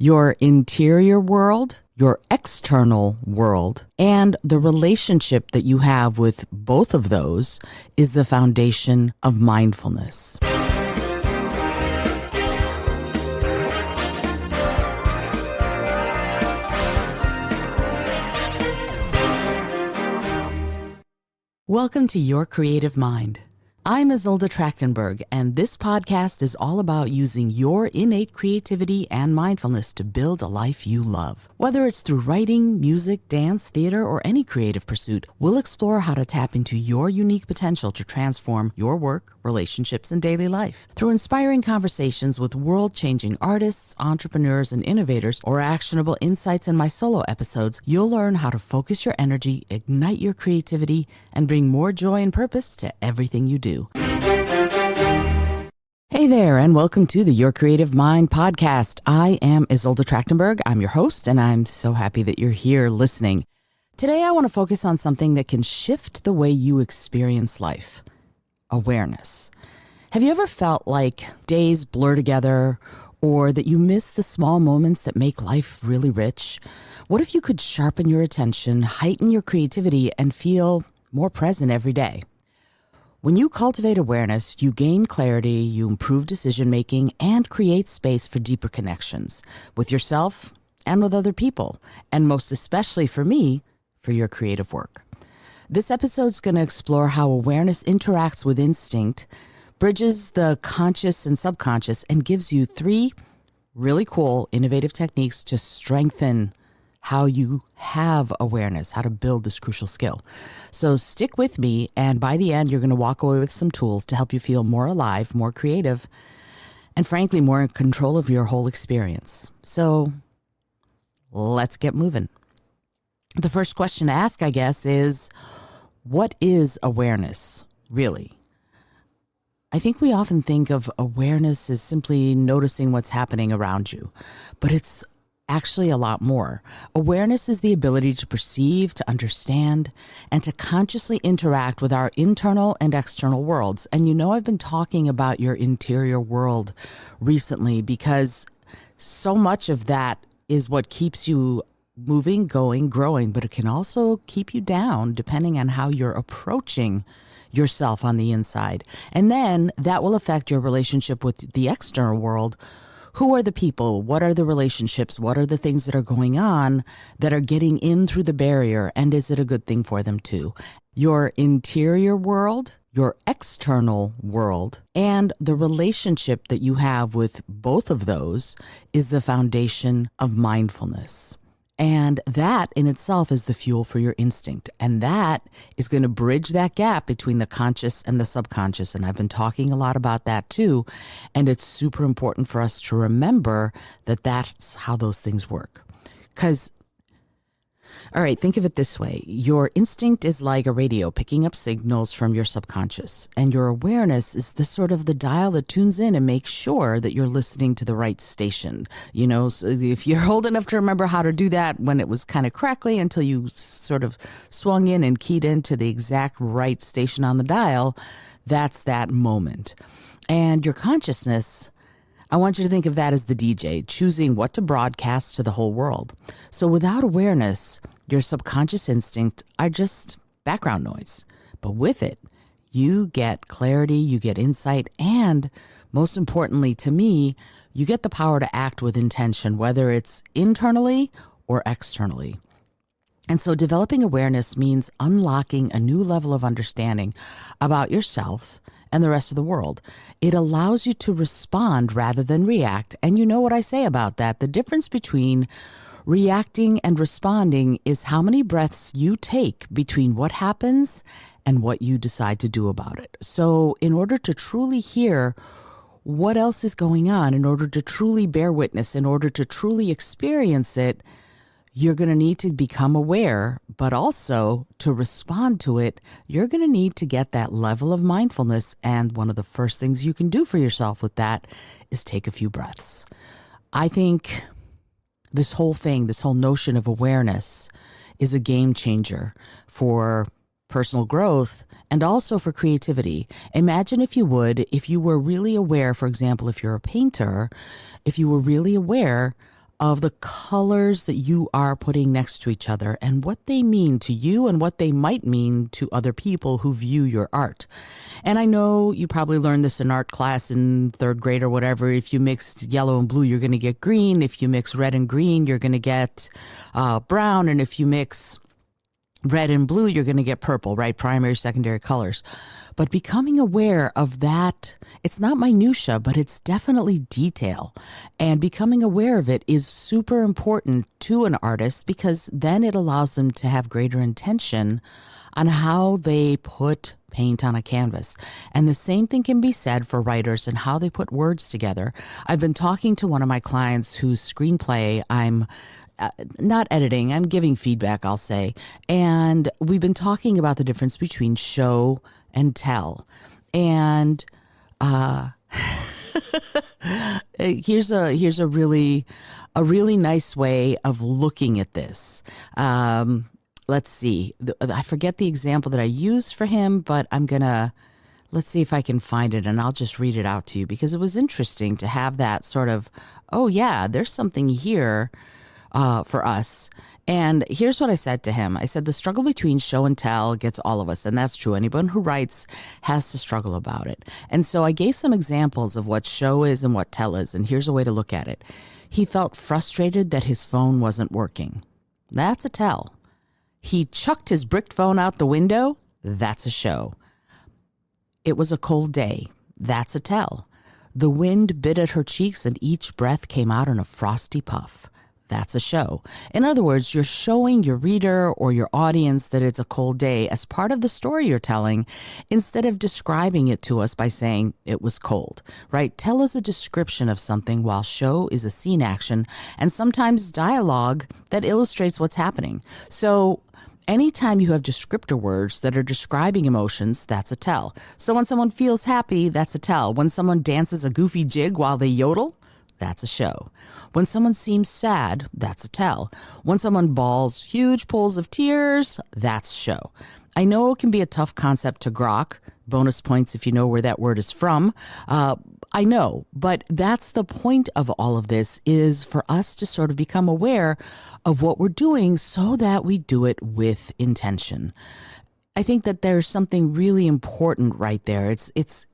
your interior world, your external world, and the relationship that you have with both of those is the foundation of mindfulness. Welcome to Your Creative Mind. I'm Isolde Trachtenberg, and this podcast is all about using your innate creativity and mindfulness to build a life you love. Whether it's through writing, music, dance, theater, or any creative pursuit, we'll explore how to tap into your unique potential to transform your work, relationships, and daily life. Through inspiring conversations with world-changing artists, entrepreneurs, and innovators, or actionable insights in my solo episodes, you'll learn how to focus your energy, ignite your creativity, and bring more joy and purpose to everything you do. Hey there, and welcome to the Your Creative Mind podcast. I am Isolde Trachtenberg. I'm your host, and I'm so happy that you're here listening. Today, I want to focus on something that can shift the way you experience life: awareness. Have you ever felt like days blur together, or that you miss the small moments that make life really rich? What if you could sharpen your attention, heighten your creativity, and feel more present every day? When you cultivate awareness, you gain clarity, you improve decision-making, and create space for deeper connections with yourself and with other people, and most especially for me, for your creative work. This episode is going to explore how awareness interacts with instinct, bridges the conscious and subconscious, and gives you 3 really cool, innovative techniques to strengthen how you have awareness, how to build this crucial skill. So stick with me, and by the end, you're going to walk away with some tools to help you feel more alive, more creative, and frankly, more in control of your whole experience. So let's get moving. The first question to ask, I guess, is what is awareness, really? I think we often think of awareness as simply noticing what's happening around you, but it's actually a lot more. Awareness is the ability to perceive, to understand, and to consciously interact with our internal and external worlds. And you know, I've been talking about your interior world recently because so much of that is what keeps you moving, going, growing, but it can also keep you down depending on how you're approaching yourself on the inside. And then that will affect your relationship with the external world. Who are the people? What are the relationships? What are the things that are going on that are getting in through the barrier? And is it a good thing for them too? Your interior world, your external world, and the relationship that you have with both of those is the foundation of mindfulness. And that in itself is the fuel for your instinct. And that is going to bridge that gap between the conscious and the subconscious. And I've been talking a lot about that too. And it's super important for us to remember that that's how those things work. Because, all right, think of it this way. Your instinct is like a radio picking up signals from your subconscious. And your awareness is the sort of the dial that tunes in and makes sure that you're listening to the right station. You know, so if you're old enough to remember how to do that when it was kind of crackly until you sort of swung in and keyed into the exact right station on the dial, that's that moment. And your consciousness, I want you to think of that as the DJ, choosing what to broadcast to the whole world. So without awareness, your subconscious instincts are just background noise. But with it, you get clarity, you get insight, and most importantly to me, you get the power to act with intention, whether it's internally or externally. And so developing awareness means unlocking a new level of understanding about yourself and the rest of the world. It allows you to respond rather than react. And you know what I say about that. The difference between reacting and responding is how many breaths you take between what happens and what you decide to do about it. So in order to truly hear what else is going on, in order to truly bear witness, in order to truly experience it, you're going to need to become aware, but also to respond to it, you're going to need to get that level of mindfulness. And one of the first things you can do for yourself with that is take a few breaths. I think this whole thing, this whole notion of awareness is a game changer for personal growth and also for creativity. Imagine if you were really aware, for example, if you're a painter, if you were really aware of the colors that you are putting next to each other and what they mean to you and what they might mean to other people who view your art. And I know you probably learned this in art class in third grade or whatever. If you mixed yellow and blue, you're going to get green. If you mix red and green, you're going to get brown. And if you mix red and blue, you're going to get purple, right? Primary, secondary colors. But becoming aware of that, it's not minutia, but it's definitely detail. And becoming aware of it is super important to an artist because then it allows them to have greater intention on how they put paint on a canvas. And the same thing can be said for writers and how they put words together. I've been talking to one of my clients whose screenplay I'm not editing, I'm giving feedback, I'll say. And we've been talking about the difference between show and tell. And here's a really nice way of looking at this. Let's see. I forget the example that I used for him, but let's see if I can find it, and I'll just read it out to you because it was interesting to have that sort of, oh yeah, there's something here for us. And here's what I said to him. I said, the struggle between show and tell gets all of us. And that's true. Anyone who writes has to struggle about it. And so I gave some examples of what show is and what tell is. And here's a way to look at it. He felt frustrated that his phone wasn't working. That's a tell. He chucked his brick phone out the window. That's a show. It was a cold day. That's a tell. The wind bit at her cheeks and each breath came out in a frosty puff. That's a show. In other words, you're showing your reader or your audience that it's a cold day as part of the story you're telling instead of describing it to us by saying it was cold, right? Tell us a description of something while show is a scene action and sometimes dialogue that illustrates what's happening. So anytime you have descriptor words that are describing emotions, that's a tell. So when someone feels happy, that's a tell. When someone dances a goofy jig while they yodel, that's a show. When someone seems sad, that's a tell. When someone bawls huge pools of tears, that's show. I know it can be a tough concept to grok. Bonus points if you know where that word is from. I know, but that's the point of all of this is for us to sort of become aware of what we're doing so that we do it with intention. I think that there's something really important right there. It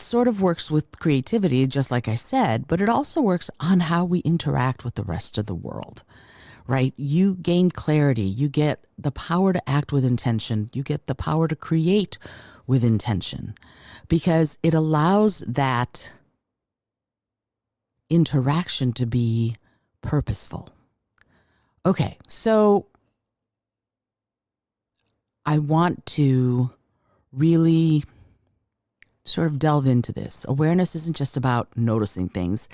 sort of works with creativity, just like I said, but it also works on how we interact with the rest of the world, right? You gain clarity. You get the power to act with intention. You get the power to create with intention because it allows that interaction to be purposeful. Okay, so I want to really sort of delve into this. Awareness isn't just about noticing things.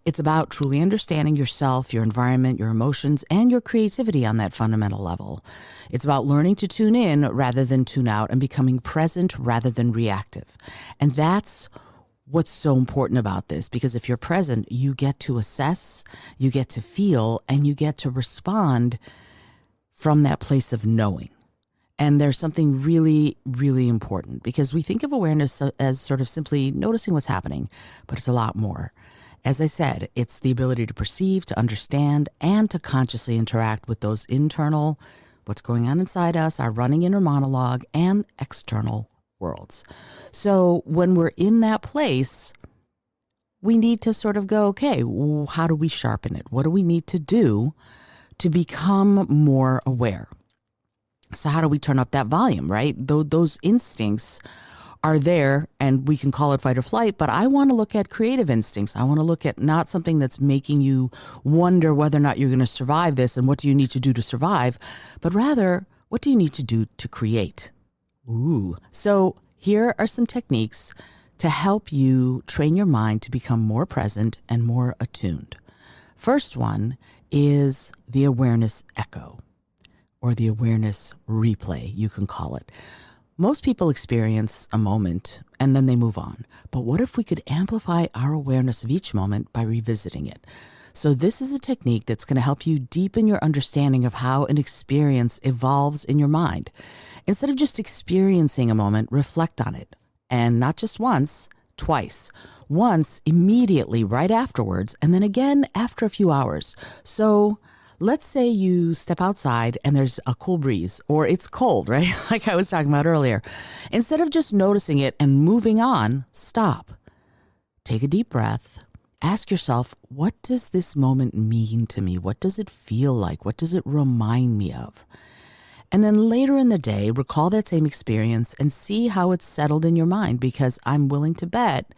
It's about truly understanding yourself, your environment, your emotions, and your creativity on that fundamental level. It's about learning to tune in rather than tune out and becoming present rather than reactive. And that's what's so important about this, because if you're present, you get to assess, you get to feel, and you get to respond from that place of knowing. And there's something really, really important because we think of awareness as sort of simply noticing what's happening, but it's a lot more. As I said, it's the ability to perceive, to understand, and to consciously interact with those internal, what's going on inside us, our running inner monologue, and external worlds. So when we're in that place, we need to sort of go, okay, how do we sharpen it? What do we need to do to become more aware? So how do we turn up that volume, right? Those instincts are there and we can call it fight or flight, but I want to look at creative instincts. I want to look at not something that's making you wonder whether or not you're going to survive this and what do you need to do to survive, but rather, what do you need to do to create? Ooh. So here are some techniques to help you train your mind to become more present and more attuned. First one is the awareness echo, or the awareness replay, you can call it. Most people experience a moment and then they move on. But what if we could amplify our awareness of each moment by revisiting it? So this is a technique that's going to help you deepen your understanding of how an experience evolves in your mind. Instead of just experiencing a moment, reflect on it. And not just once, twice. once immediately right afterwards, and then again after a few hours. So let's say you step outside and there's a cool breeze, or it's cold, right? Like I was talking about earlier. Instead of just noticing it and moving on, stop. Take a deep breath. Ask yourself, what does this moment mean to me? What does it feel like? What does it remind me of? And then later in the day, recall that same experience and see how it's settled in your mind, because I'm willing to bet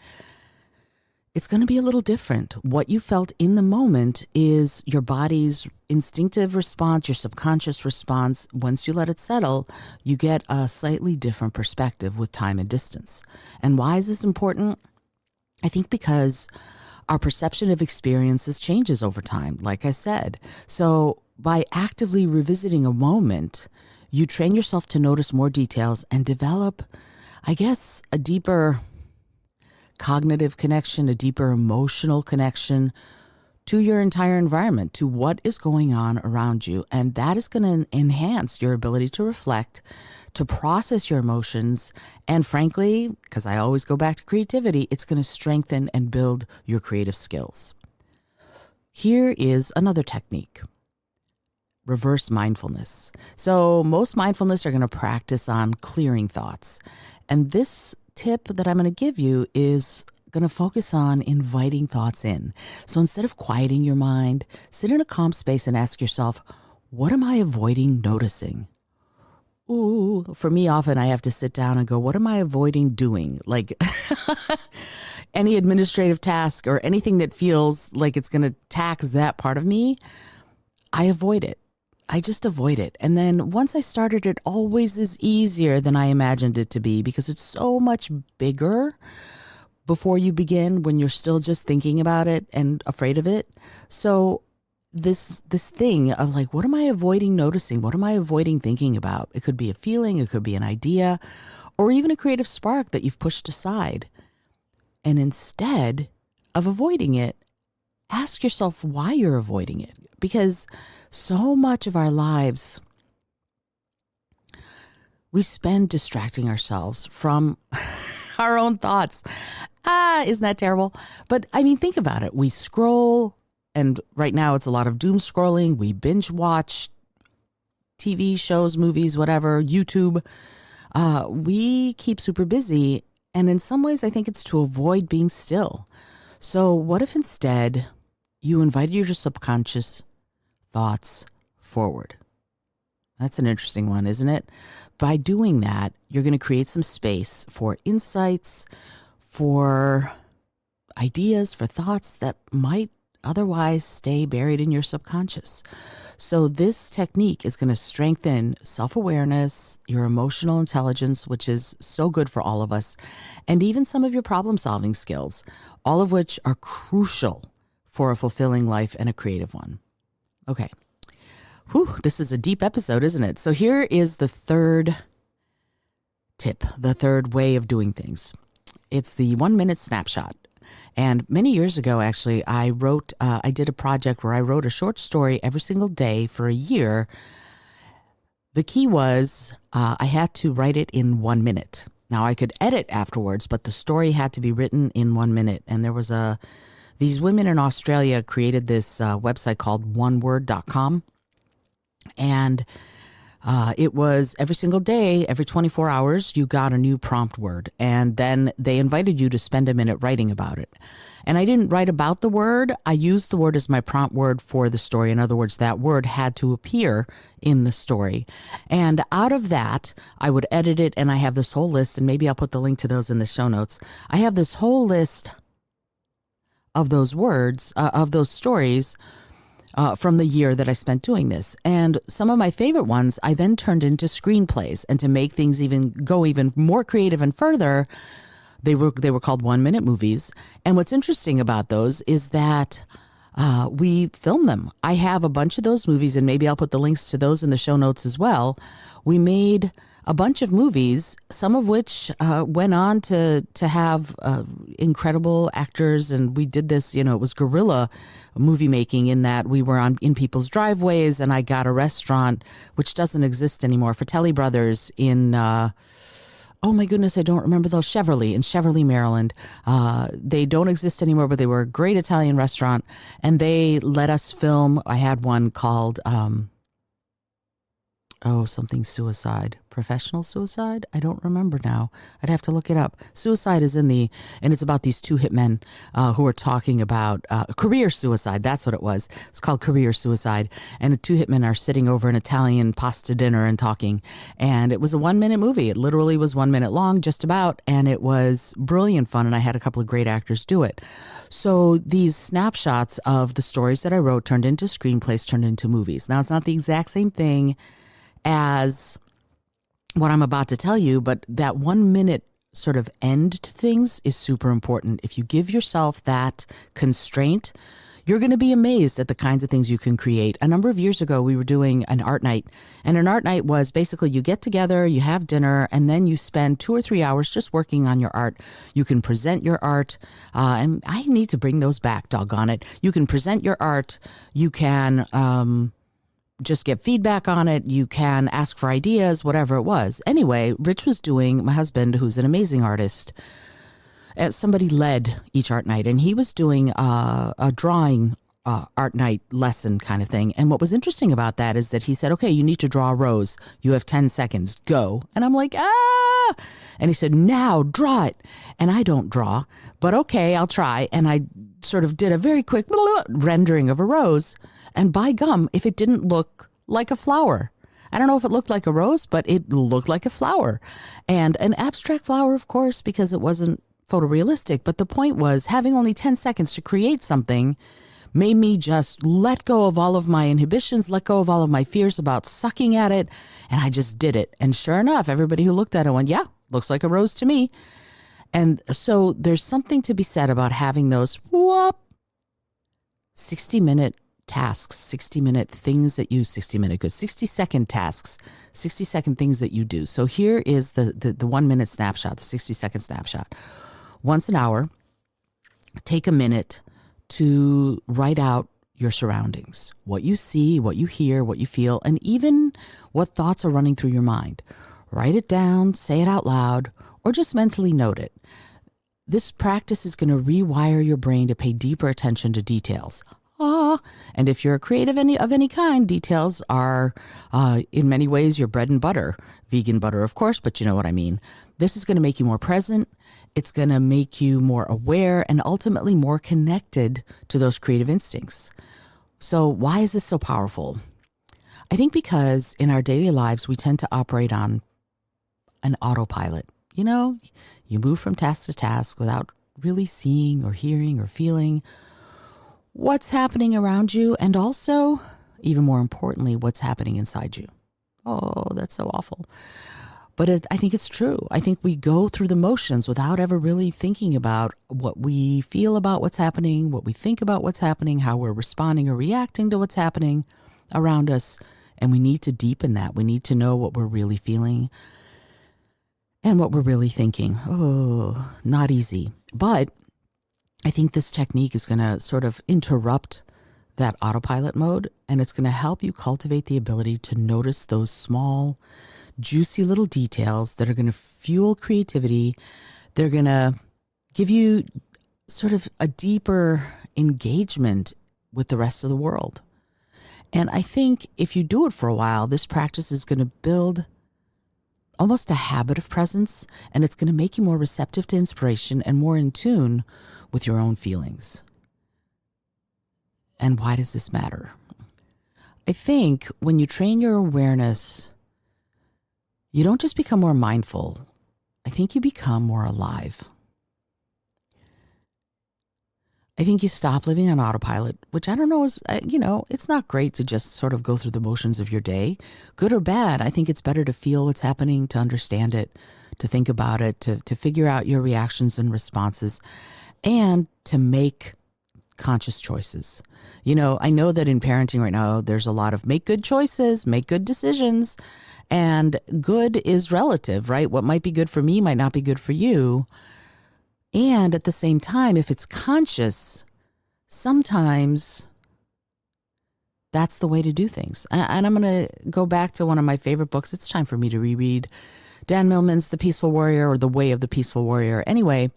it's going to be a little different. What you felt in the moment is your body's instinctive response, your subconscious response. Once you let it settle, you get a slightly different perspective with time and distance. And why is this important? I think because our perception of experiences changes over time, like I said. So by actively revisiting a moment, you train yourself to notice more details and develop, I guess, a deeper cognitive connection, a deeper emotional connection to your entire environment, to what is going on around you. And that is going to enhance your ability to reflect, to process your emotions. And frankly, because I always go back to creativity, it's going to strengthen and build your creative skills. Here is another technique. Reverse mindfulness. So most mindfulness are going to practice on clearing thoughts. And this tip that I'm going to give you is going to focus on inviting thoughts in. So instead of quieting your mind, sit in a calm space and ask yourself, what am I avoiding noticing? Ooh, for me, often I have to sit down and go, what am I avoiding doing? Like any administrative task or anything that feels like it's going to tax that part of me, I avoid it. I just avoid it. And then once I started, it always is easier than I imagined it to be, because it's so much bigger before you begin when you're still just thinking about it and afraid of it. So this thing of like, what am I avoiding noticing? What am I avoiding thinking about? It could be a feeling, it could be an idea, or even a creative spark that you've pushed aside. And instead of avoiding it, ask yourself why you're avoiding it. Because so much of our lives, we spend distracting ourselves from our own thoughts. Isn't that terrible? But I mean, think about it. We scroll, and right now it's a lot of doom scrolling. We binge watch TV shows, movies, whatever, YouTube. We keep super busy. And in some ways, I think it's to avoid being still. So what if instead you invited your subconscious thoughts forward? That's an interesting one, isn't it? By doing that, you're going to create some space for insights, for ideas, for thoughts that might otherwise stay buried in your subconscious. So this technique is going to strengthen self-awareness, your emotional intelligence, which is so good for all of us, and even some of your problem-solving skills, all of which are crucial for a fulfilling life and a creative one. Okay. Whew, this is a deep episode, isn't it? So here is the third tip, the third way of doing things. It's the 1-minute snapshot. And many years ago, actually, I did a project where I wrote a short story every single day for a year. The key was I had to write it in 1 minute. Now, I could edit afterwards, but the story had to be written in 1 minute. And there was these women in Australia created this website called oneword.com. And it was every single day, every 24 hours, you got a new prompt word. And then they invited you to spend a minute writing about it. And I didn't write about the word. I used the word as my prompt word for the story. In other words, that word had to appear in the story. And out of that, I would edit it. And I have this whole list, and maybe I'll put the link to those in the show notes. I have this whole list of those words, of those stories, from the year that I spent doing this. And some of my favorite ones I then turned into screenplays. And to make things go even more creative and further, they were called 1-minute movies. And what's interesting about those is that we filmed them. I have a bunch of those movies, and maybe I'll put the links to those in the show notes as well. We made a bunch of movies, some of which went on to have incredible actors. And we did this, it was guerrilla movie making, in that we were in people's driveways, and I got a restaurant, which doesn't exist anymore, Fratelli Brothers in, Oh my goodness, I don't remember those. Cheverly, in Cheverly, Maryland. They don't exist anymore, but they were a great Italian restaurant, and they let us film. I had one called something suicide. Professional suicide? I don't remember now. I'd have to look it up. Suicide is and it's about these two hitmen who are talking about career suicide. That's what it was. It's called Career Suicide. And the two hitmen are sitting over an Italian pasta dinner and talking. And it was a 1-minute movie. It literally was 1 minute long, just about. And it was brilliant fun. And I had a couple of great actors do it. So these snapshots of the stories that I wrote turned into screenplays, turned into movies. Now, it's not the exact same thing as what I'm about to tell you, but that 1 minute sort of end to things is super important. If you give yourself that constraint, you're going to be amazed at the kinds of things you can create. A number of years ago, we were doing an art night, and an art night was basically you get together, you have dinner, and then you spend 2 or 3 hours just working on your art. You can present your art, and I need to bring those back, doggone it. You can present your art, you can just get feedback on it. You can ask for ideas, whatever it was. Anyway, Rich was doing, my husband, who's an amazing artist, somebody led each art night, and he was doing a drawing art night lesson kind of thing. And what was interesting about that is that he said, okay, you need to draw a rose. You have 10 seconds. Go. And I'm like, ah. And he said, now draw it. And I don't draw, but okay, I'll try. And I sort of did a very quick rendering of a rose. And by gum, if it didn't look like a flower, I don't know if it looked like a rose, but it looked like a flower. And an abstract flower, of course, because it wasn't photorealistic. But the point was, having only 10 seconds to create something made me just let go of all of my inhibitions, let go of all of my fears about sucking at it. And I just did it. And sure enough, everybody who looked at it went, yeah, looks like a rose to me. And so there's something to be said about having those 60-minute tasks, 60-minute things that you, 60-minute good, 60-second tasks, 60-second things that you do. So here is the 1 minute snapshot, the 60-second snapshot. Once an hour, take a minute to write out your surroundings, what you see, what you hear, what you feel, and even what thoughts are running through your mind. Write it down, say it out loud, or just mentally note it. This practice is going to rewire your brain to pay deeper attention to details. And if you're a creative of any kind, details are in many ways your bread and butter. Vegan butter, of course, but you know what I mean. This is going to make you more present. It's going to make you more aware and ultimately more connected to those creative instincts. So why is this so powerful? I think because in our daily lives, we tend to operate on an autopilot. You know, you move from task to task without really seeing or hearing or feeling what's happening around you, and also, even more importantly, what's happening inside you. Oh, that's so awful. But I think it's true. I think we go through the motions without ever really thinking about what we feel about what's happening, what we think about what's happening, how we're responding or reacting to what's happening around us. And we need to deepen that. We need to know what we're really feeling and what we're really thinking. Oh, not easy. But I think this technique is going to sort of interrupt that autopilot mode, and it's going to help you cultivate the ability to notice those small, juicy little details that are going to fuel creativity. They're going to give you sort of a deeper engagement with the rest of the world. And I think if you do it for a while, this practice is going to build almost a habit of presence, and it's going to make you more receptive to inspiration and more in tune with your own feelings. And why does this matter? I think when you train your awareness, you don't just become more mindful. I think you become more alive. I think you stop living on autopilot, which I don't know is, it's not great to just sort of go through the motions of your day, good or bad. I think it's better to feel what's happening, to understand it, to think about it, to figure out your reactions and responses, and to make conscious choices. I know that in parenting right now, there's a lot of make good choices, make good decisions, and good is relative, right? What might be good for me might not be good for you. And at the same time, if it's conscious, sometimes that's the way to do things. And I'm going to go back to one of my favorite books. It's time for me to reread Dan Millman's The Peaceful Warrior, or The Way of the Peaceful Warrior. Anyway,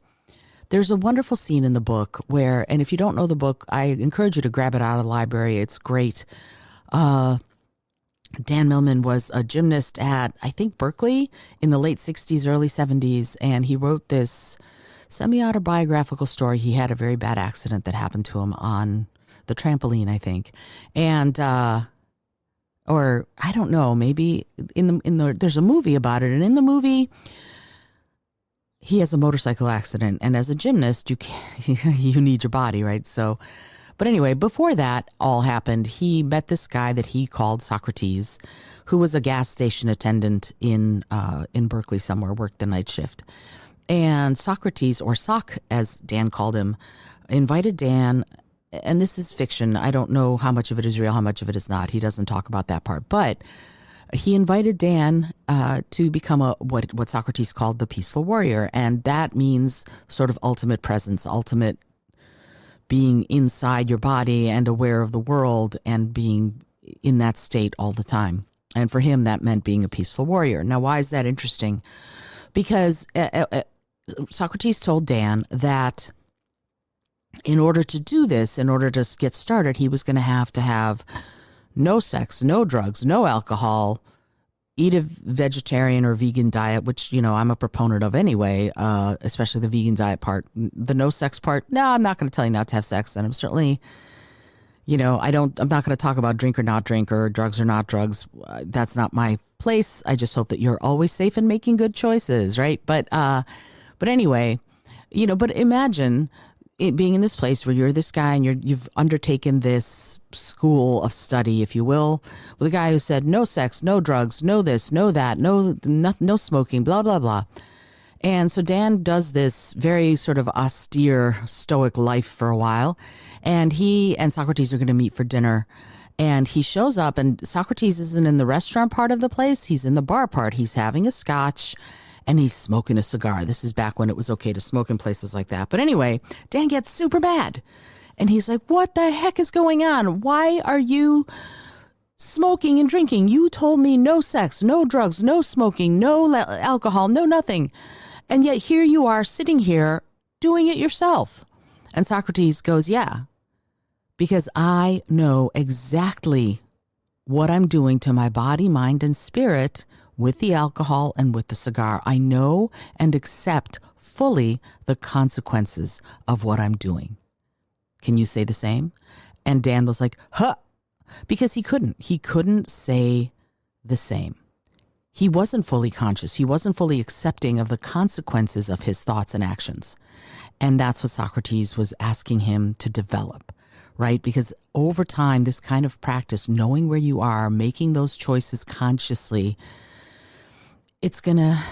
there's a wonderful scene in the book where, and if you don't know the book, I encourage you to grab it out of the library. It's great. Dan Millman was a gymnast at, I think, Berkeley in the late 60s, early 70s, and he wrote this semi-autobiographical story. He had a very bad accident that happened to him on the trampoline, I think. And, or I don't know, maybe there's a movie about it. And in the movie, he has a motorcycle accident. And as a gymnast, you need your body, right? So, but anyway, before that all happened, he met this guy that he called Socrates, who was a gas station attendant in Berkeley somewhere, worked the night shift. And Socrates, or Sock as Dan called him, invited Dan, and this is fiction. I don't know how much of it is real, how much of it is not. He doesn't talk about that part. But he invited Dan to become what Socrates called the peaceful warrior. And that means sort of ultimate presence, ultimate being inside your body and aware of the world and being in that state all the time. And for him, that meant being a peaceful warrior. Now, why is that interesting? Because Socrates told Dan that in order to do this, in order to get started, he was going to have no sex, no drugs, no alcohol, eat a vegetarian or vegan diet, which, I'm a proponent of anyway, especially the vegan diet part. The no sex part, no, I'm not going to tell you not to have sex. And I'm certainly, I'm not going to talk about drink or not drink or drugs or not drugs. That's not my place. I just hope that you're always safe and making good choices, right? But anyway, but imagine it being in this place where you're this guy and you've undertaken this school of study, if you will, with a guy who said no sex, no drugs, no this, no that, no smoking, blah, blah, blah. And so Dan does this very sort of austere, stoic life for a while. And he and Socrates are going to meet for dinner. And he shows up, and Socrates isn't in the restaurant part of the place. He's in the bar part. He's having a scotch. And he's smoking a cigar. This is back when it was okay to smoke in places like that. But anyway, Dan gets super mad. And he's like, what the heck is going on? Why are you smoking and drinking? You told me no sex, no drugs, no smoking, no alcohol, no nothing. And yet here you are sitting here doing it yourself. And Socrates goes, yeah, because I know exactly what I'm doing to my body, mind, and spirit with the alcohol and with the cigar. I know and accept fully the consequences of what I'm doing. Can you say the same? And Dan was like, huh, because he couldn't say the same. He wasn't fully conscious. He wasn't fully accepting of the consequences of his thoughts and actions. And that's what Socrates was asking him to develop, right? Because over time, this kind of practice, knowing where you are, making those choices consciously, it's gonna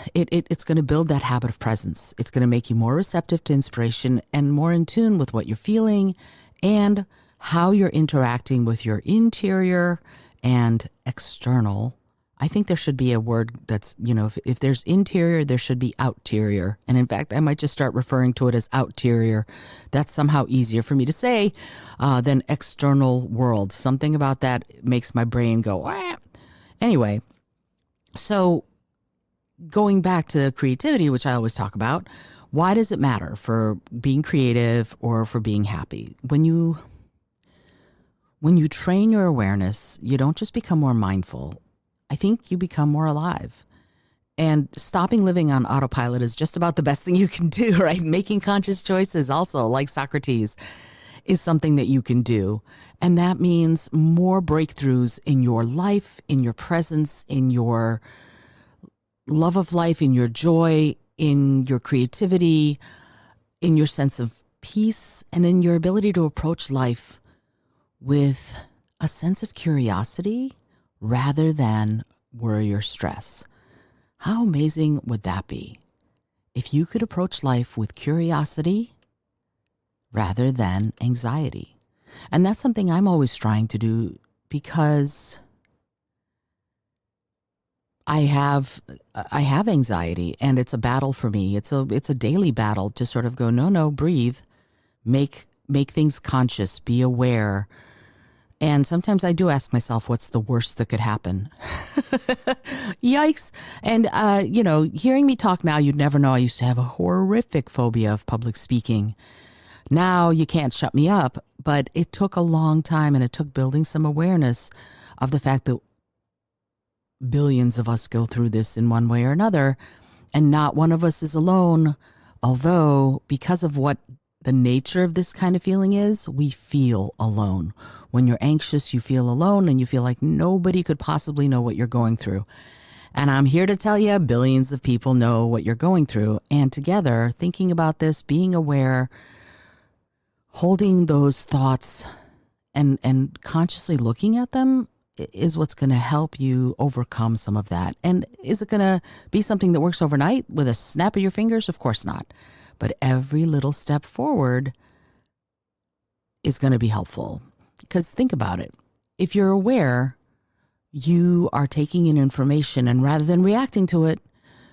build that habit of presence. It's gonna make you more receptive to inspiration and more in tune with what you're feeling and how you're interacting with your interior and external. I think there should be a word that's, if there's interior, there should be outerior. And in fact, I might just start referring to it as outerior. That's somehow easier for me to say than external world. Something about that makes my brain go, wah. Anyway, so going back to creativity, which I always talk about, why does it matter for being creative or for being happy? When you train your awareness, you don't just become more mindful. I think you become more alive. And stopping living on autopilot is just about the best thing you can do, right? Making conscious choices also, like Socrates, is something that you can do. And that means more breakthroughs in your life, in your presence, in your love of life, in your joy, in your creativity, in your sense of peace, and in your ability to approach life with a sense of curiosity rather than worry or stress. How amazing would that be if you could approach life with curiosity rather than anxiety? And that's something I'm always trying to do because I have anxiety, and it's a battle for me. It's a daily battle to sort of go, no, breathe, make things conscious, be aware. And sometimes I do ask myself, what's the worst that could happen? Yikes. And, hearing me talk now, you'd never know I used to have a horrific phobia of public speaking. Now you can't shut me up, but it took a long time, and it took building some awareness of the fact that billions of us go through this in one way or another, and not one of us is alone. Although, because of what the nature of this kind of feeling is, we feel alone. When you're anxious, you feel alone, and you feel like nobody could possibly know what you're going through. And I'm here to tell you, billions of people know what you're going through. And together, thinking about this, being aware, holding those thoughts and consciously looking at them is what's going to help you overcome some of that. And is it going to be something that works overnight with a snap of your fingers? Of course not. But every little step forward is going to be helpful. Because think about it. If you're aware, you are taking in information, and rather than reacting to it,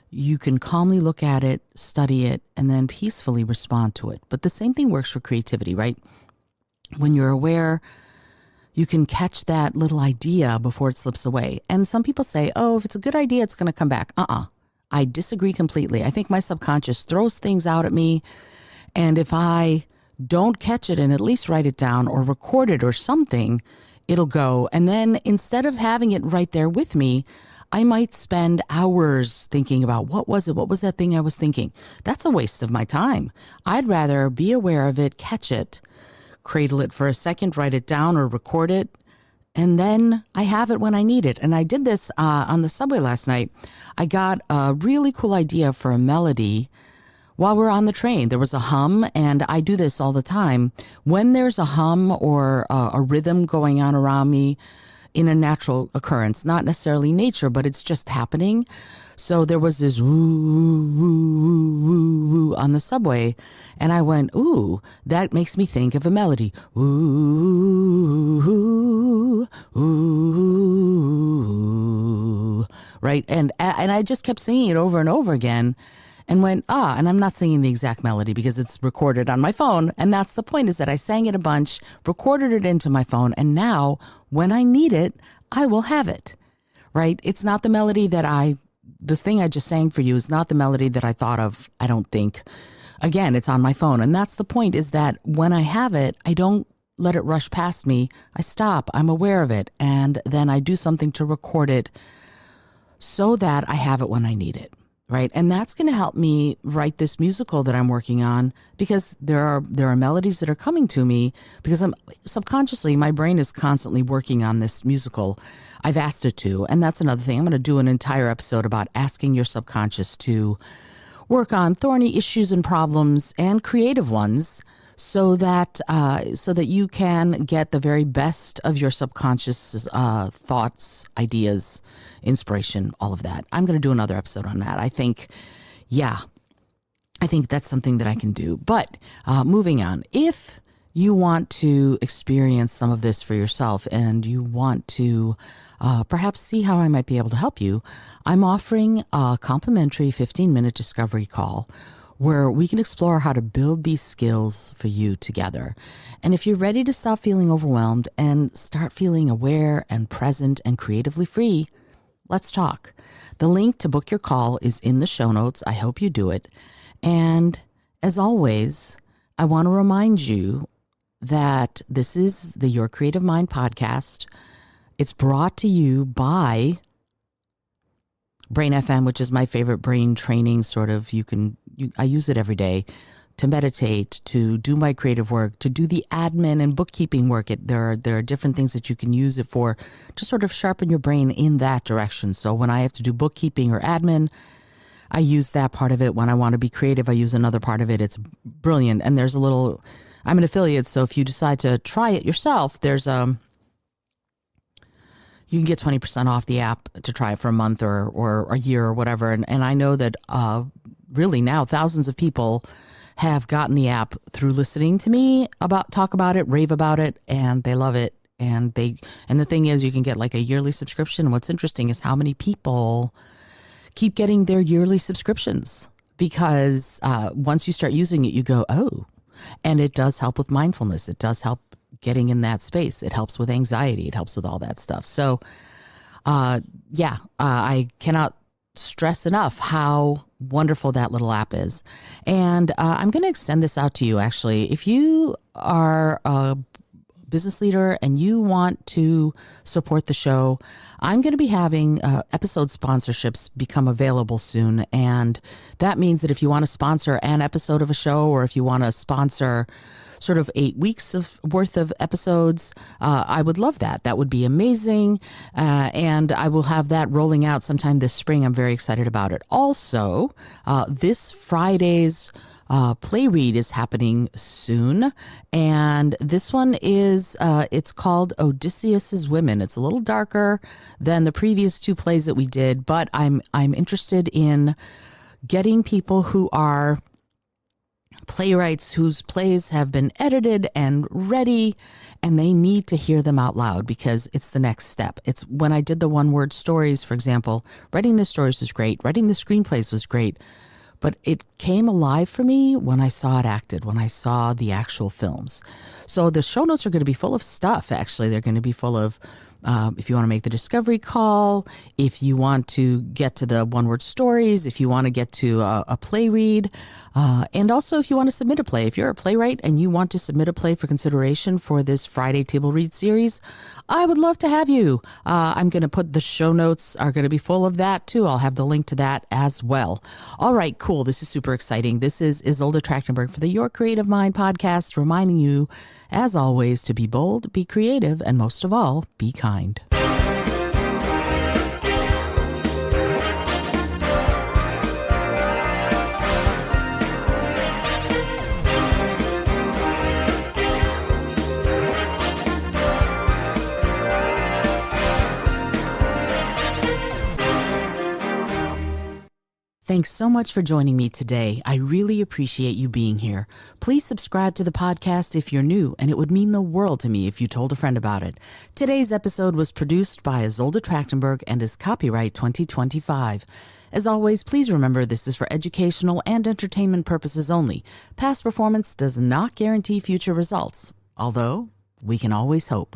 you can calmly look at it, study it, and then peacefully respond to it. But the same thing works for creativity, right? When you're aware, you can catch that little idea before it slips away. And some people say, oh, if it's a good idea, it's going to come back. I disagree completely. I think my subconscious throws things out at me. And if I don't catch it and at least write it down or record it or something, it'll go. And then instead of having it right there with me, I might spend hours thinking about what was it? What was that thing I was thinking? That's a waste of my time. I'd rather be aware of it, catch it, cradle it for a second, write it down or record it, and then I have it when I need it. And I did this on the subway last night. I got a really cool idea for a melody while we're on the train. There was a hum, and I do this all the time. When there's a hum or a rhythm going on around me in a natural occurrence, not necessarily nature, but it's just happening. So there was this woo, woo, woo, woo, woo on the subway. And I went, ooh, that makes me think of a melody. Ooh, ooh, ooh, right? And I just kept singing it over and over again and went, and I'm not singing the exact melody because it's recorded on my phone. And that's the point, is that I sang it a bunch, recorded it into my phone. And now when I need it, I will have it, right? It's not the melody the thing I just sang for you is not the melody that I thought of, I don't think. Again, it's on my phone. And that's the point, is that when I have it, I don't let it rush past me. I stop, I'm aware of it, and then I do something to record it so that I have it when I need it, right? And that's going to help me write this musical that I'm working on, because there are melodies that are coming to me because I'm subconsciously, my brain is constantly working on this musical. I've asked it to, and that's another thing. I'm going to do an entire episode about asking your subconscious to work on thorny issues and problems and creative ones, so that you can get the very best of your subconscious thoughts, ideas, inspiration, all of that. I'm going to do another episode on that. I think that's something that I can do. But moving on, if you want to experience some of this for yourself and you want to perhaps see how I might be able to help you, I'm offering a complimentary 15-minute discovery call where we can explore how to build these skills for you together. And if you're ready to stop feeling overwhelmed and start feeling aware and present and creatively free, let's talk. The link to book your call is in the show notes. I hope you do it. And as always, I want to remind you that this is the Your Creative Mind podcast. It's brought to you by Brain FM, which is my favorite brain training sort of. I use it every day to meditate, to do my creative work, to do the admin and bookkeeping work. There are different things that you can use it for to sort of sharpen your brain in that direction. So when I have to do bookkeeping or admin, I use that part of it. When I want to be creative, I use another part of it. It's brilliant. And I'm an affiliate, so if you decide to try it yourself, you can get 20% off the app to try it for a month or a year or whatever. And I know that really now thousands of people have gotten the app through listening to me talk about it, rave about it, and they love it. And the thing is, you can get like a yearly subscription. What's interesting is how many people keep getting their yearly subscriptions, because once you start using it, you go, oh, and it does help with mindfulness. It does help getting in that space. It helps with anxiety. It helps with all that stuff. So, I cannot stress enough how wonderful that little app is. And I'm going to extend this out to you, actually. If you are a business leader and you want to support the show, I'm going to be having episode sponsorships become available soon. And that means that if you want to sponsor an episode of a show, or if you want to sponsor sort of 8 weeks worth of episodes, I would love that. That would be amazing. And I will have that rolling out sometime this spring. I'm very excited about it. Also, this Friday's play read is happening soon. And this one is, it's called Odysseus's Women. It's a little darker than the previous 2 plays that we did, but I'm interested in getting people who are playwrights whose plays have been edited and ready, and they need to hear them out loud because it's the next step. It's when I did the one-word stories, for example, writing the stories was great. Writing the screenplays was great. But it came alive for me when I saw it acted, when I saw the actual films. So the show notes are going to be full of stuff, actually. They're going to be full of, if you want to make the discovery call, if you want to get to the one-word stories, if you want to get to a play read, and also if you want to submit a play. If you're a playwright and you want to submit a play for consideration for this Friday Table Read series, I would love to have you. I'm going to put the show notes are going to be full of that too. I'll have the link to that as well. All right, cool. This is super exciting. This is Isolde Trachtenberg for the Your Creative Mind podcast, reminding you, as always, to be bold, be creative, and most of all, be kind. Thanks so much for joining me today. I really appreciate you being here. Please subscribe to the podcast if you're new, and it would mean the world to me if you told a friend about it. Today's episode was produced by Isolde Trachtenberg and is copyright 2025. As always, please remember this is for educational and entertainment purposes only. Past performance does not guarantee future results, although we can always hope.